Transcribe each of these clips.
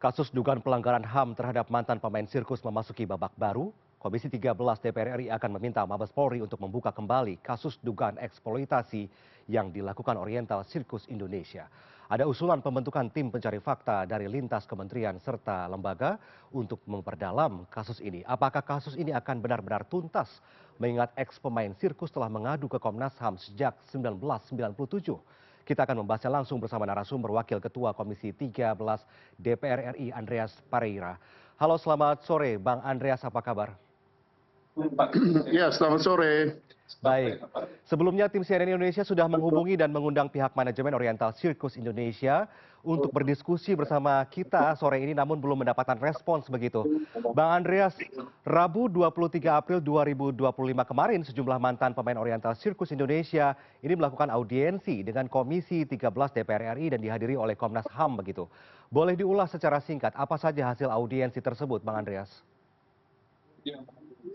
Kasus dugaan pelanggaran HAM terhadap mantan pemain sirkus memasuki babak baru. Komisi 13 DPR RI akan meminta Mabes Polri untuk membuka kembali kasus dugaan eksploitasi yang dilakukan Oriental Sirkus Indonesia. Ada usulan pembentukan tim pencari fakta dari lintas kementerian serta lembaga untuk memperdalam kasus ini. Apakah kasus ini akan benar-benar tuntas? Mengingat ex pemain sirkus telah mengadu ke Komnas HAM sejak 1997. Kita akan membahasnya langsung bersama narasumber Wakil Ketua Komisi 13 DPR RI Andreas Pareira. Halo, selamat sore Bang Andreas, apa kabar? Ya, selamat sore. Baik, sebelumnya tim CNN Indonesia sudah menghubungi dan mengundang pihak manajemen Oriental Circus Indonesia untuk berdiskusi bersama kita sore ini namun belum mendapatkan respons begitu. Bang Andreas, Rabu 23 April 2025 kemarin sejumlah mantan pemain Oriental Circus Indonesia ini melakukan audiensi dengan Komisi 13 DPR RI dan dihadiri oleh Komnas HAM begitu. Boleh diulas secara singkat apa saja hasil audiensi tersebut Bang Andreas?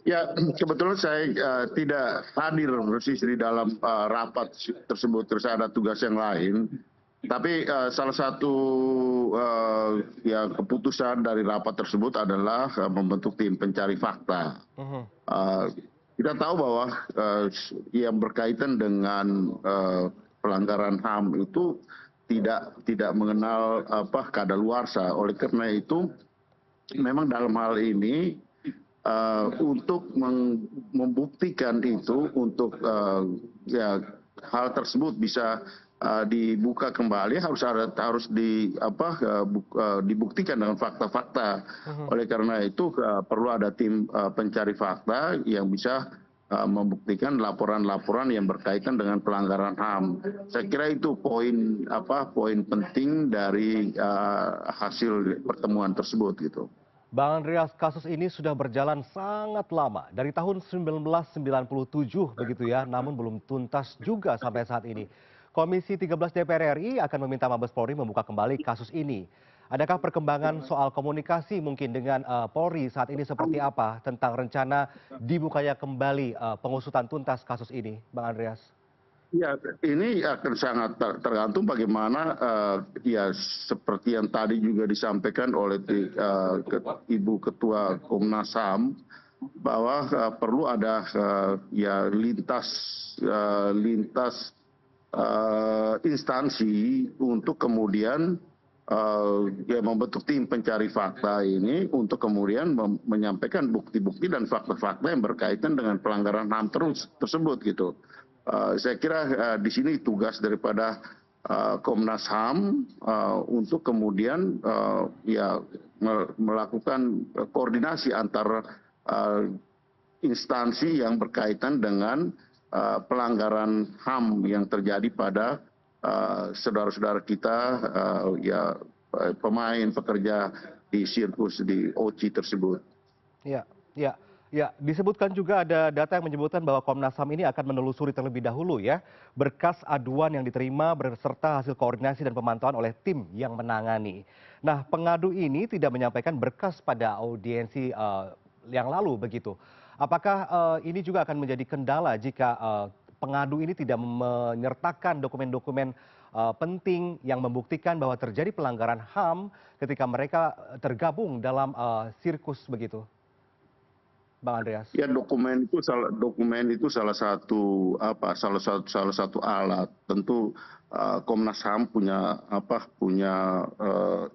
Ya, kebetulan saya tidak hadir persis di dalam rapat tersebut, terus ada tugas yang lain. Tapi salah satu ya keputusan dari rapat tersebut adalah membentuk tim pencari fakta. Kita tahu bahwa yang berkaitan dengan pelanggaran HAM itu tidak mengenal kadaluarsa. Oleh karena itu, memang dalam hal ini untuk membuktikan itu, untuk ya hal tersebut bisa dibuka kembali harus dibuktikan dengan fakta-fakta. Oleh karena itu perlu ada tim pencari fakta yang bisa membuktikan laporan-laporan yang berkaitan dengan pelanggaran HAM. Saya kira itu poin penting dari hasil pertemuan tersebut gitu. Bang Andreas, kasus ini sudah berjalan sangat lama, dari tahun 1997 begitu ya, namun belum tuntas juga sampai saat ini. Komisi 13 DPR RI akan meminta Mabes Polri membuka kembali kasus ini. Adakah perkembangan soal komunikasi mungkin dengan Polri saat ini seperti apa tentang rencana dibukanya kembali pengusutan tuntas kasus ini, Bang Andreas? Ya, ini akan sangat tergantung bagaimana ya seperti yang tadi juga disampaikan oleh Ibu Ketua Komnas HAM bahwa perlu ada ya lintas instansi untuk kemudian ya membentuk tim pencari fakta ini untuk kemudian menyampaikan bukti-bukti dan fakta-fakta yang berkaitan dengan pelanggaran HAM tersebut gitu. Saya kira di sini tugas daripada Komnas HAM untuk kemudian ya melakukan koordinasi antar instansi yang berkaitan dengan pelanggaran HAM yang terjadi pada saudara-saudara kita ya pemain pekerja di sirkus di OCI tersebut. Ya, ya. Ya, disebutkan juga ada data yang menyebutkan bahwa Komnas HAM ini akan menelusuri terlebih dahulu ya berkas aduan yang diterima berserta hasil koordinasi dan pemantauan oleh tim yang menangani. Nah, pengadu ini tidak menyampaikan berkas pada audiensi yang lalu begitu. Apakah ini juga akan menjadi kendala jika pengadu ini tidak menyertakan dokumen-dokumen penting yang membuktikan bahwa terjadi pelanggaran HAM ketika mereka tergabung dalam sirkus begitu? Bang Andreas. Ya, dokumen itu salah satu alat. Tentu Komnas HAM punya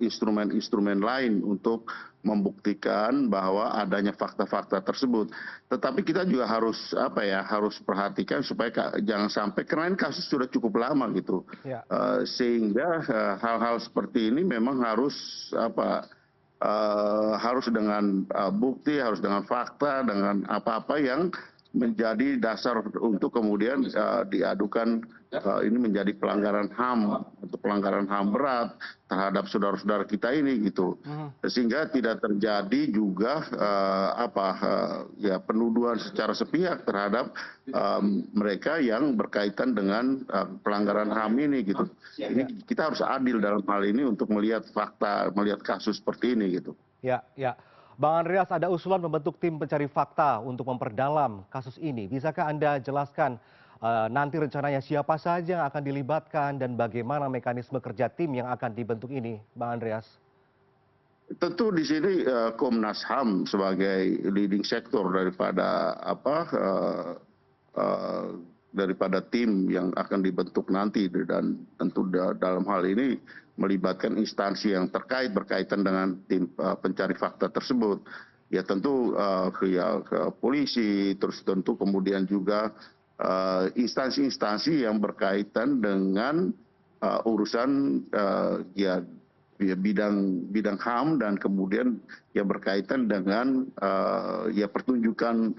instrumen-instrumen lain untuk membuktikan bahwa adanya fakta-fakta tersebut. Tetapi kita juga harus perhatikan supaya jangan sampai, karena ini kasus sudah cukup lama gitu. Ya. Sehingga hal-hal seperti ini memang harus dengan bukti, harus dengan fakta, dengan apa-apa yang menjadi dasar untuk kemudian diadukan ini menjadi pelanggaran HAM atau pelanggaran HAM berat terhadap saudara-saudara kita ini gitu. Sehingga tidak terjadi juga ya penuduhan secara sepihak terhadap mereka yang berkaitan dengan pelanggaran HAM ini gitu. Ini kita harus adil dalam hal ini untuk melihat fakta, melihat kasus seperti ini gitu. Ya, ya. Bang Andreas, ada usulan membentuk tim pencari fakta untuk memperdalam kasus ini. Bisakah Anda jelaskan nanti rencananya siapa saja yang akan dilibatkan dan bagaimana mekanisme kerja tim yang akan dibentuk ini, Bang Andreas? tentu di sini Komnas HAM sebagai leading sector daripada eh, daripada tim yang akan dibentuk nanti, dan tentu dalam hal ini melibatkan instansi yang berkaitan dengan tim pencari fakta tersebut. Ya tentu ke polisi, terus tentu kemudian juga instansi-instansi yang berkaitan dengan urusan ya bidang HAM, dan kemudian yang berkaitan dengan ya pertunjukan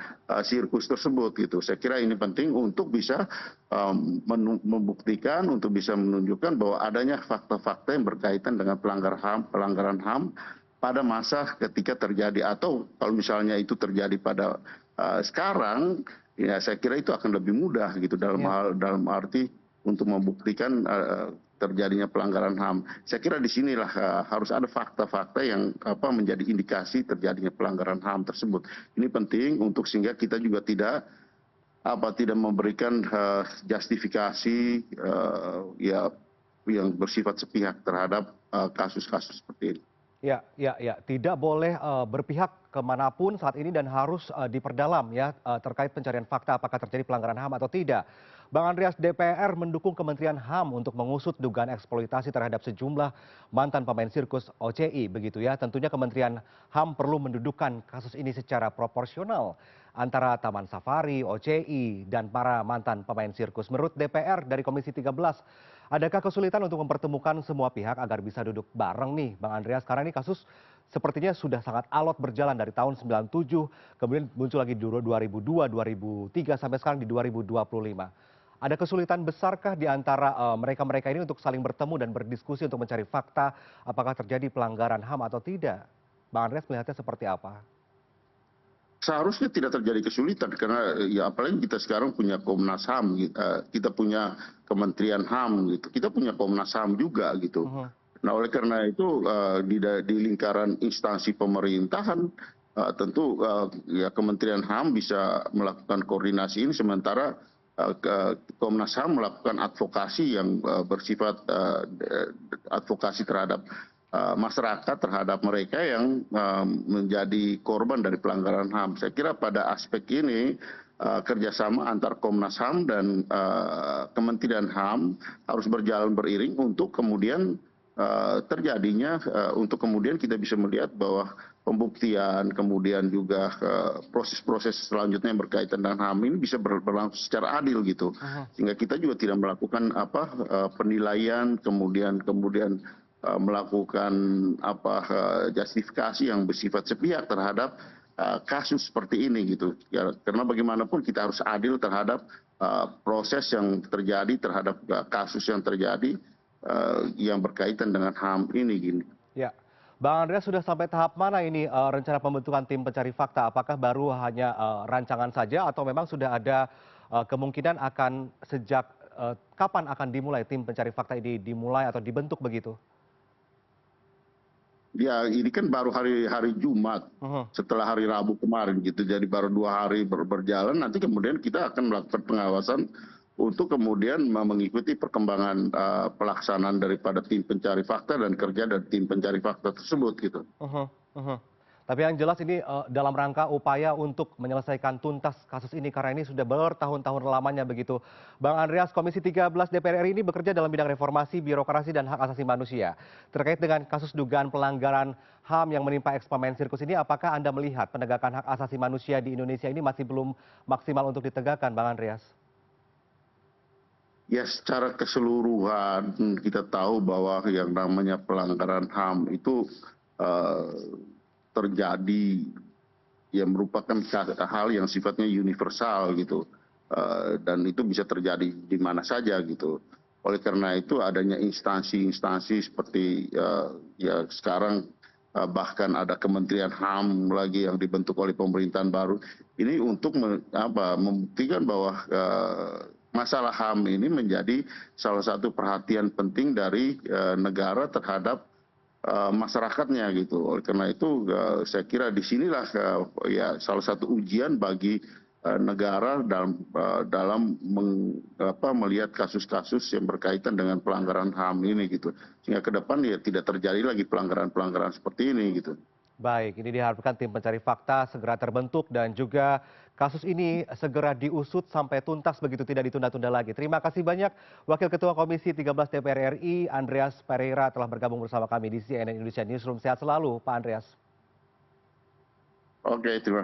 sirkus tersebut gitu. Saya kira ini penting untuk bisa membuktikan, untuk bisa menunjukkan bahwa adanya fakta-fakta yang berkaitan dengan pelanggaran HAM pada masa ketika terjadi, atau kalau misalnya itu terjadi pada sekarang, ya saya kira itu akan lebih mudah gitu dalam arti untuk membuktikan terjadinya pelanggaran HAM. Saya kira disinilah harus ada fakta-fakta yang menjadi indikasi terjadinya pelanggaran HAM tersebut. Ini penting untuk sehingga kita juga tidak memberikan justifikasi ya yang bersifat sepihak terhadap kasus-kasus seperti ini. Ya. Tidak boleh berpihak kemanapun saat ini dan harus diperdalam ya terkait pencarian fakta apakah terjadi pelanggaran HAM atau tidak. Bang Andreas, DPR mendukung Kementerian HAM untuk mengusut dugaan eksploitasi terhadap sejumlah mantan pemain sirkus OCI begitu ya. Tentunya Kementerian HAM perlu mendudukkan kasus ini secara proporsional antara Taman Safari, OCI, dan para mantan pemain sirkus. Menurut DPR dari Komisi 13, adakah kesulitan untuk mempertemukan semua pihak agar bisa duduk bareng nih Bang Andreas? Karena ini kasus sepertinya sudah sangat alot berjalan dari tahun 97, kemudian muncul lagi di 2002, 2003, sampai sekarang di 2025. Ada kesulitan besarkah di antara mereka-mereka ini untuk saling bertemu dan berdiskusi untuk mencari fakta apakah terjadi pelanggaran HAM atau tidak? Bang Andreas melihatnya seperti apa? Seharusnya tidak terjadi kesulitan, karena ya apalagi kita sekarang punya Komnas HAM, kita punya Kementerian HAM gitu, kita punya Komnas HAM juga gitu. Nah oleh karena itu di lingkaran instansi pemerintahan tentu ya Kementerian HAM bisa melakukan koordinasi ini, sementara Komnas HAM melakukan advokasi yang bersifat advokasi terhadap masyarakat, terhadap mereka yang menjadi korban dari pelanggaran HAM. Saya kira pada aspek ini kerjasama antar Komnas HAM dan Kementerian HAM harus berjalan beriring untuk kemudian terjadinya, untuk kemudian kita bisa melihat bahwa pembuktian, kemudian juga proses-proses selanjutnya yang berkaitan dengan HAM ini bisa berlangsung secara adil gitu, sehingga kita juga tidak melakukan penilaian, kemudian melakukan justifikasi yang bersifat sepihak terhadap kasus seperti ini gitu. Ya, karena bagaimanapun kita harus adil terhadap proses yang terjadi, terhadap kasus yang terjadi yang berkaitan dengan HAM ini gini. Ya, Bang Andreas, sudah sampai tahap mana ini rencana pembentukan tim pencari fakta? Apakah baru hanya rancangan saja atau memang sudah ada kemungkinan akan sejak kapan akan dimulai tim pencari fakta ini dimulai atau dibentuk begitu? Ya ini kan baru hari Jumat setelah hari Rabu kemarin gitu, jadi baru 2 hari berjalan. Nanti kemudian kita akan melakukan pengawasan untuk kemudian mengikuti perkembangan pelaksanaan daripada tim pencari fakta dan kerja dari tim pencari fakta tersebut gitu. Tapi yang jelas ini dalam rangka upaya untuk menyelesaikan tuntas kasus ini karena ini sudah bertahun-tahun lamanya begitu. Bang Andreas, Komisi 13 DPR RI ini bekerja dalam bidang reformasi, birokrasi, dan hak asasi manusia. Terkait dengan kasus dugaan pelanggaran HAM yang menimpa eksperimen sirkus ini, apakah Anda melihat penegakan hak asasi manusia di Indonesia ini masih belum maksimal untuk ditegakkan, Bang Andreas? Ya secara keseluruhan kita tahu bahwa yang namanya pelanggaran HAM itu terjadi yang merupakan hal yang sifatnya universal gitu, dan itu bisa terjadi di mana saja gitu. Oleh karena itu adanya instansi-instansi seperti ya sekarang bahkan ada Kementerian HAM lagi yang dibentuk oleh pemerintahan baru ini untuk membuktikan bahwa masalah HAM ini menjadi salah satu perhatian penting dari negara terhadap masyarakatnya gitu. Oleh karena itu saya kira disinilah ya salah satu ujian bagi negara dalam melihat kasus-kasus yang berkaitan dengan pelanggaran HAM ini gitu. Sehingga ke depan ya tidak terjadi lagi pelanggaran-pelanggaran seperti ini gitu. Baik, ini diharapkan tim pencari fakta segera terbentuk dan juga kasus ini segera diusut sampai tuntas begitu tidak ditunda-tunda lagi. Terima kasih banyak Wakil Ketua Komisi 13 DPR RI Andreas Pereira telah bergabung bersama kami di CNN Indonesia Newsroom. Sehat selalu Pak Andreas. Oke, terima